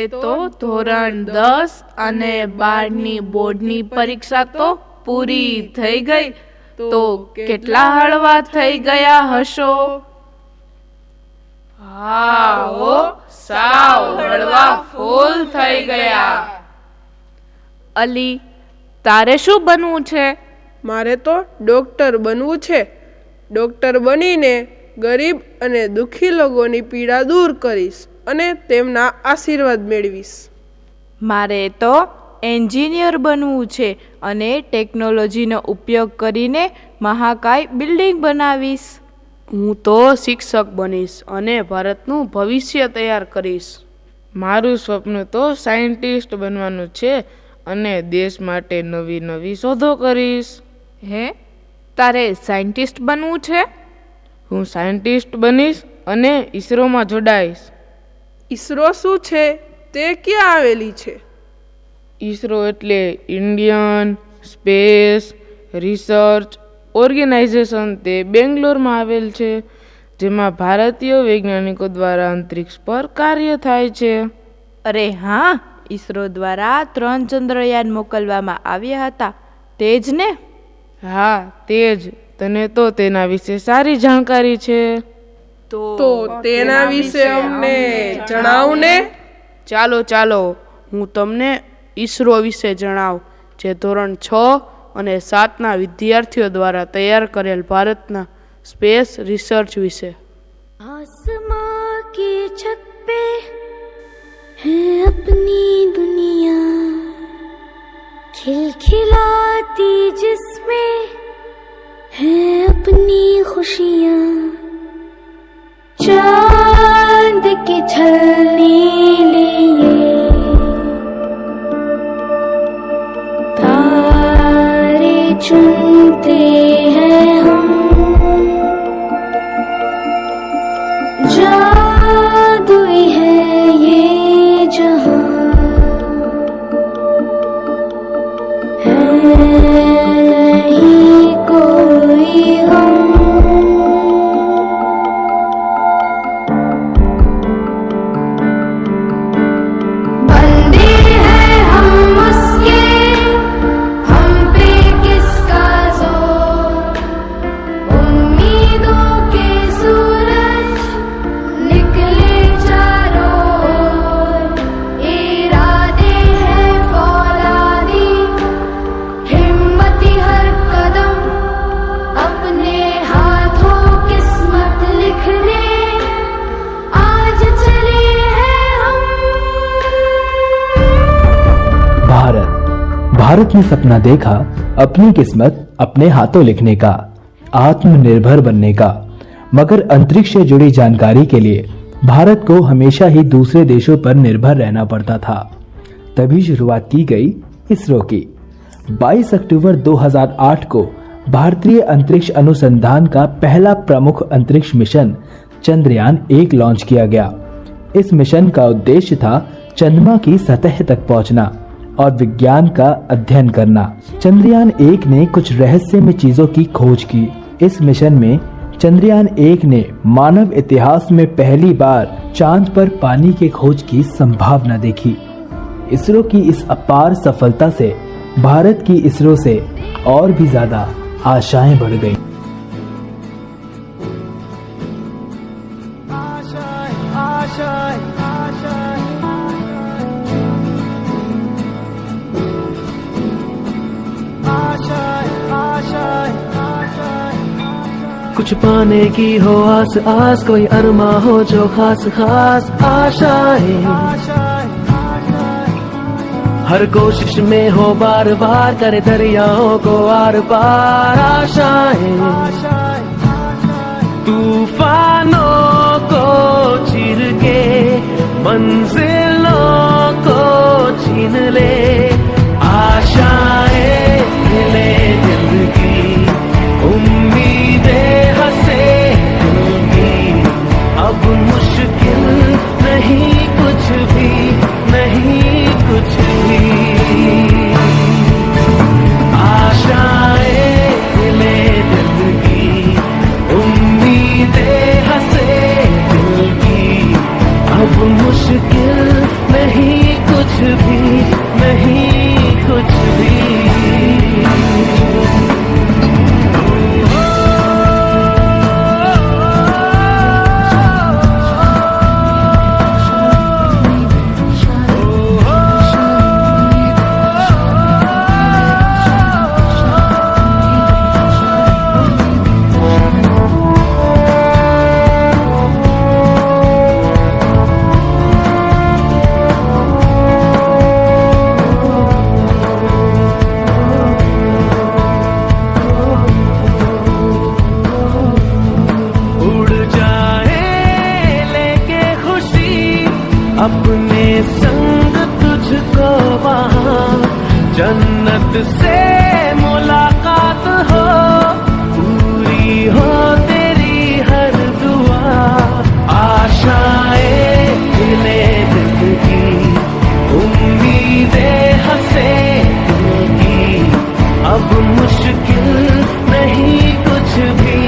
હવે તો ધોરણ 10 અને 12ની બોર્ડની પરીક્ષા તો પૂરી થઈ ગઈ, તો કેટલા હળવા થઈ ગયા હશો? હા હો, સાવ હળવા ફૂલ થઈ ગયા. અલી, તારે શું બનવું છે? મારે તો ડૉક્ટર બનવું છે. ડૉક્ટર બનીને ગરીબ અને દુઃખી લોકોની પીડા દૂર કરીશ અને તેમના આશીર્વાદ મેળવીશ. મારે તો એન્જિનિયર બનવું છે અને ટેકનોલોજીનો ઉપયોગ કરીને મહાકાય બિલ્ડિંગ બનાવીશ. હું તો શિક્ષક બનીશ અને ભારતનું ભવિષ્ય તૈયાર કરીશ. મારું સ્વપ્ન તો સાયન્ટિસ્ટ બનવાનું છે અને દેશ માટે નવી નવી શોધો કરીશ. હે, તારે સાયન્ટિસ્ટ બનવું છે? હું સાયન્ટિસ્ટ બનીશ અને ઈસરોમાં જોડાઈશ. ઈસરો શું છે તે ક્યાં આવેલી છે? ઈસરો એટલે ઇન્ડિયન સ્પેસ રિસર્ચ ઓર્ગેનાઇઝેશન. તે બેંગ્લોરમાં આવેલ છે, જેમાં ભારતીય વૈજ્ઞાનિકો દ્વારા અંતરિક્ષ પર કાર્ય થાય છે. અરે હા, ઈસરો દ્વારા 3 ચંદ્રયાન મોકલવામાં આવ્યા હતા, તે જ ને? હા, તે જ. તને તો તેના વિશે સારી જાણકારી છે. તો તેના વિશે અમને જણાવ ને. ચાલો હું તમને ઈસરો વિશે જણાવું, જે ધોરણ 6 અને 7ના વિદ્યાર્થીઓ દ્વારા તૈયાર કરેલ ભારતના સ્પેસ રિસર્ચ વિશે. आसमां की छत पे है अपनी दुनिया, खिलखिलाती जिसमें है अपनी खुशियाँ, चांद के छलने लिए तारे चुनते हैं हम, जादुई है ये जहां, है नहीं कोई गम, बंदे हैं हम उसके, हम पे किसका जोर, उम्मीदों के सूरज निकले चारों ओर, इरादे हैं फौलादी, हिम्मती हर कदम, अपने हाथों किस्मत लिखने आज चले हैं हम. भारत ने सपना देखा अपनी किस्मत अपने हाथों लिखने का, आत्मनिर्भर बनने का, मगर अंतरिक्ष से जुड़ी जानकारी के लिए भारत को हमेशा ही दूसरे देशों पर निर्भर रहना पड़ता था. तभी शुरुआत की गई इसरो की. 22 अक्टूबर 2008 को भारतीय अंतरिक्ष अनुसंधान का पहला प्रमुख अंतरिक्ष मिशन चंद्रयान-1 लॉन्च किया गया. इस मिशन का उद्देश्य था चंद्रमा की सतह तक पहुंचना और विज्ञान का अध्ययन करना. चंद्रयान-1 ने कुछ रहस्यमय चीजों की खोज की. इस मिशन में चंद्रयान-1 ने मानव इतिहास में पहली बार चांद पर पानी के खोज की संभावना देखी. इसरो की इस अपार सफलता से भारत की इसरो से और भी ज्यादा आशाएं बढ़ गईं. कुछ पाने की हो आस आस, कोई अरमा हो जो खास खास आशाएं, हर कोशिश में हो बार बार, करे दरियाओं को आर पार आशाएं, तूफानों को चीर के मंजिलों को छीन ले, आशाएं ले दिल की, उम्मीदें हंसे दिल की, अब मुश्किल नहीं कुछ भी, नहीं कुछ भी, आशाएं ले दिल की, उम्मीदें हंसे दिल की, अब मुश्किल नहीं जन्नत से मुलाकात हो, पूरी हो तेरी हर दुआ, आशाएं खिले दिल की, उम्मीदें हंसे दिल की, अब मुश्किल नहीं कुछ भी,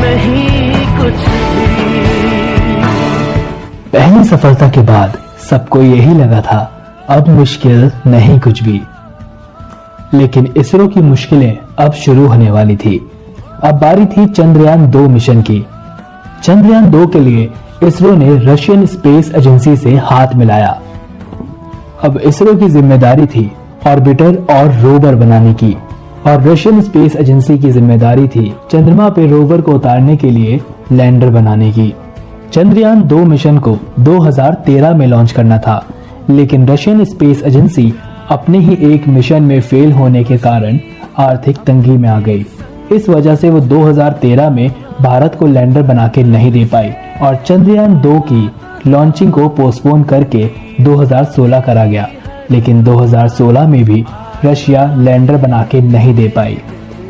नहीं कुछ भी। पहली सफलता के बाद सबको यही लगा था अब मुश्किल नहीं कुछ भी, लेकिन इसरो की मुश्किलें अब शुरू होने वाली थी। अब बारी थी चंद्रयान 2 मिशन की। चंद्रयान 2 के लिए इसरो ने रशियन स्पेस एजेंसी से हाथ मिलाया। अब इसरो की जिम्मेदारी थी ऑर्बिटर और रोवर बनाने की, और रशियन स्पेस एजेंसी की जिम्मेदारी थी चंद्रमा पे रोवर को उतारने के लिए लैंडर बनाने की। चंद्रयान 2 मिशन को 2013 में लॉन्च करना था, लेकिन रशियन स्पेस एजेंसी अपने ही एक मिशन में फेल होने के कारण आर्थिक तंगी में आ गई। इस वजह से वो 2013 में भारत को लैंडर बना के नहीं दे पाई और चंद्रयान 2 की लॉन्चिंग को पोस्टपोन करके 2016 करा गया। लेकिन 2016 में भी रशिया लैंडर बना के नहीं दे पाई।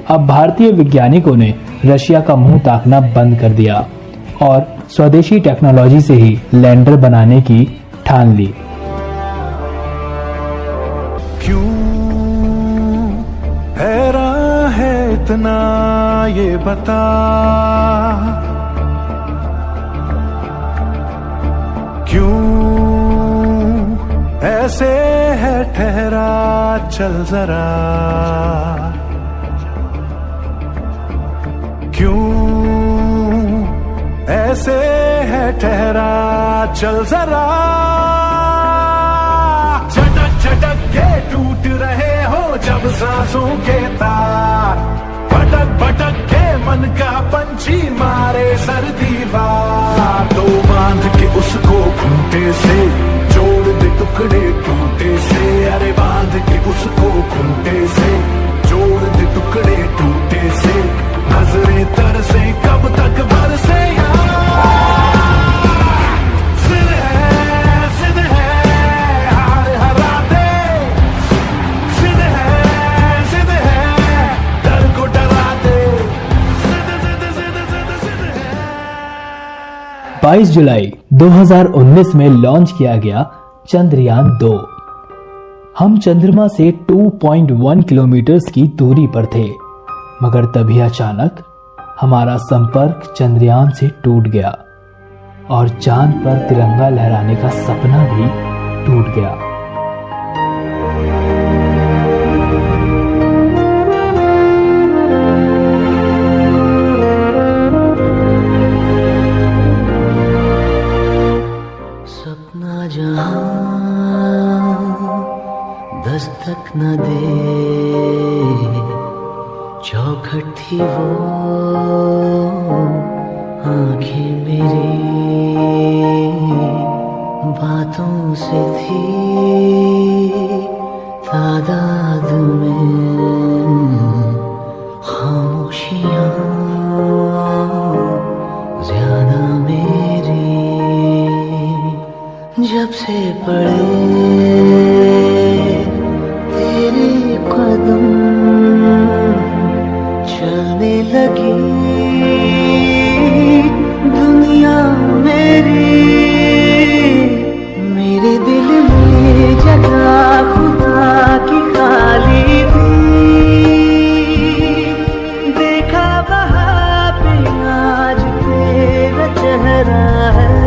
अब भारतीय वैज्ञानिकों ने रशिया का मुंह ताकना बंद कर दिया और स्वदेशी टेक्नोलॉजी से ही लैंडर बनाने की ठान ली। क्यों हैरान है इतना ये बता, क्यों ऐसे है ठहरा चल जरा, क्यों ऐसे है ठहरा चल जरा, झटक झटक के टूट रहे हो जब सांसों के तार, भटक भटक के मन का पंछी मारे सर दीवार, तो बांध के उसको खूंटे से जोड़ दे टुकड़े टूटे से, अरे बांध के उसको खूंटे से जोड़ दे टुकड़े टूटे से, नजरें तरसे कब तक बरसे बाईस जुलाई 2019 में लॉन्च किया गया चंद्रयान 2। हम चंद्रमा से 2.1 किलोमीटर की दूरी पर थे, मगर तभी अचानक हमारा संपर्क चंद्रयान से टूट गया और चांद पर तिरंगा लहराने का सपना भी टूट गया। सपना जहां दस्तक न दे, चौखट थी वो आंखें मेरी, बातों से थी तादाद में खामोशियां ज्यादा मेरी, जब से पड़े तेरे कदम चलने लगी दुनिया मेरी, मेरे दिल में जगह खुदा की खाली थी, देखा वहाँ पे आज तेरा चेहरा है,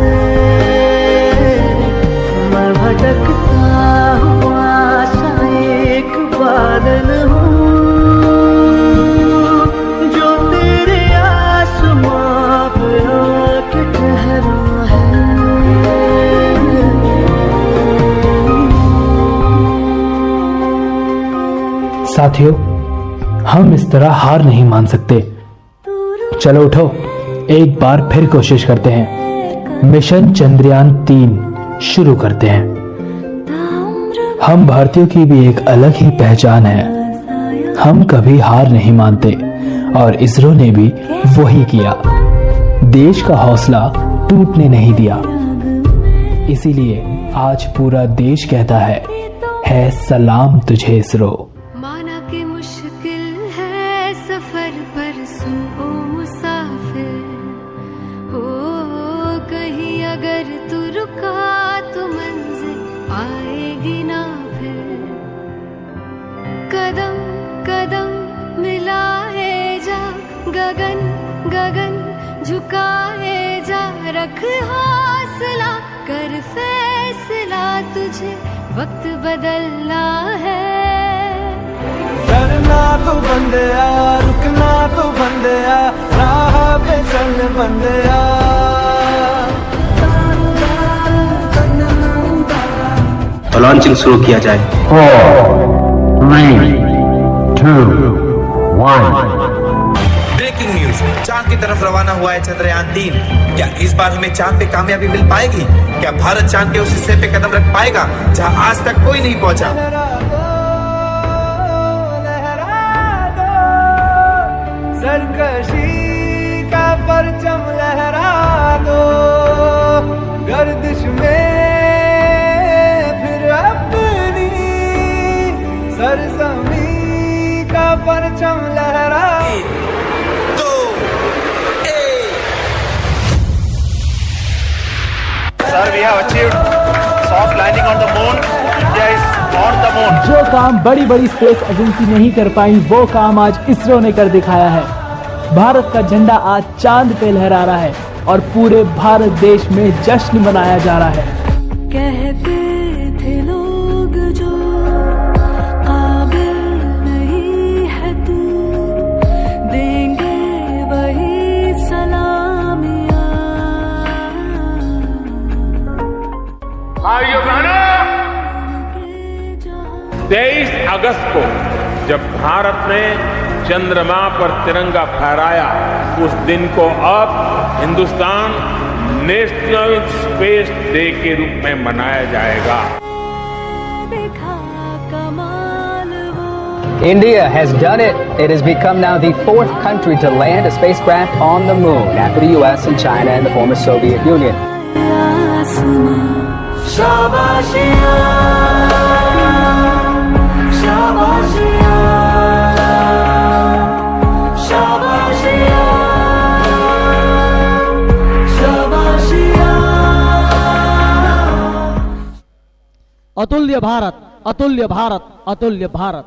मैं भटकता हुआ सा एक बादल हूँ जो तेरे आसमां पे आके ठहरा है। साथियों, हम इस तरह हार नहीं मान सकते। चलो उठो, एक बार फिर कोशिश करते हैं। मिशन चंद्रयान 3 शुरू करते हैं। हम भारतीयों की भी एक अलग ही पहचान है, हम कभी हार नहीं मानते और इसरो ने भी वही किया, देश का हौसला टूटने नहीं दिया। इसीलिए आज पूरा देश कहता है सलाम तुझे इसरो। हौसला कर फैसला, तुझे वक्त बदलना है। डरना तो बंदया, रुकना तो बंदया, राह पे चल बंदया। तो लॉन्चिंग शुरू किया जाए। 4, 3, 2, 1। ब्रेकिंग न्यूज, चांद की तरफ रवाना हुआ है चंद्रयान-3। क्या इस बार हमें चांद पे कामयाबी मिल पाएगी? क्या भारत चांद के उस हिस्से पे कदम रख पाएगा जहां आज तक कोई नहीं पहुंचा? सरकशी का परचम लहरा दो, गर्दिश में फिर अपनी सरजमी का परचम लहरा। 2, 1। Sir, we have achieved soft landing on the moon. India is on the moon. जो काम बड़ी बड़ी स्पेस एजेंसी नहीं कर पाई, वो काम आज इसरो ने कर दिखाया है। भारत का झंडा आज चांद पे लहरा रहा है और पूरे भारत देश में जश्न मनाया जा रहा है। कहते थे लोग जो काबिल नहीं है तू, देंगे वही सलामियां। भाइयों बहनों, 23 अगस्त को जब भारत ने चंद्रमा पर तिरंगा फहराया, उस दिन को अब हिंदुस्तान नेशनल स्पेस डे के रूप में मनाया जाएगा। India has done it. It has become now the 4th country to land a spacecraft on the moon after the US and China and the former Soviet Union. अतुल्य भारत, अतुल्य भारत, अतुल्य भारत।